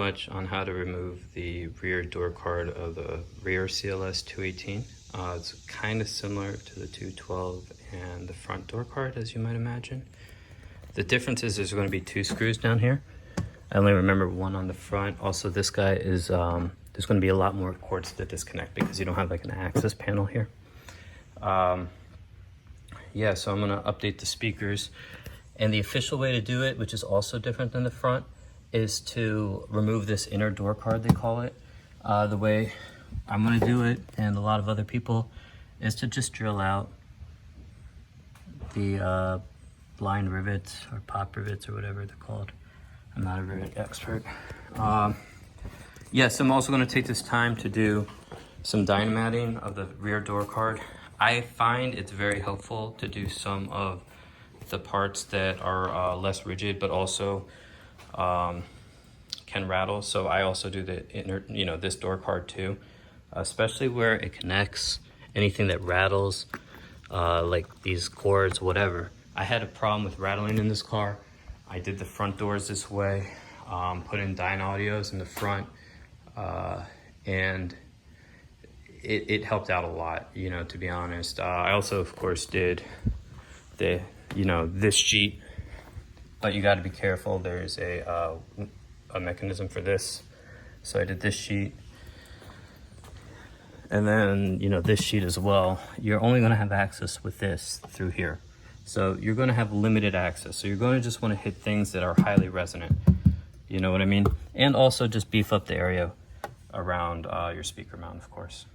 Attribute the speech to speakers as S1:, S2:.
S1: much on how to remove the rear door card of the rear CLS 218. It's kind of similar to the 212 and the front door card, as you might imagine. The difference is there's going to be 2 screws down here. I only remember one on the front. Also, this guy is, there's going to be a lot more cords to disconnect because you don't have like an access panel here. Yeah, so I'm going to update the speakers. And the official way to do it, which is also different than the front, is to remove this inner door card, they call it. The way I'm going to do it, and a lot of other people, is to just drill out the blind rivets or pop rivets or whatever they're called. I'm not a rivet expert. Yes, I'm also going to take this time to do some dynamatting of the rear door card. I find it's very helpful to do some of the parts that are less rigid, but also can rattle. So I also do the inner, this door card too, especially where it connects. Anything that rattles, like these cords, whatever. I had a problem with rattling in this car. I did the front doors this way, put in Dyne Audios in the front, and it helped out a lot, to be honest. I also, of course, did the, this sheet, but you got to be careful. There's a mechanism for this. So I did this sheet, and then, this sheet as well. You're only going to have access with this through here. So you're going to have limited access. So you're going to just want to hit things that are highly resonant. You know what I mean? And also just beef up the area around your speaker mount, of course.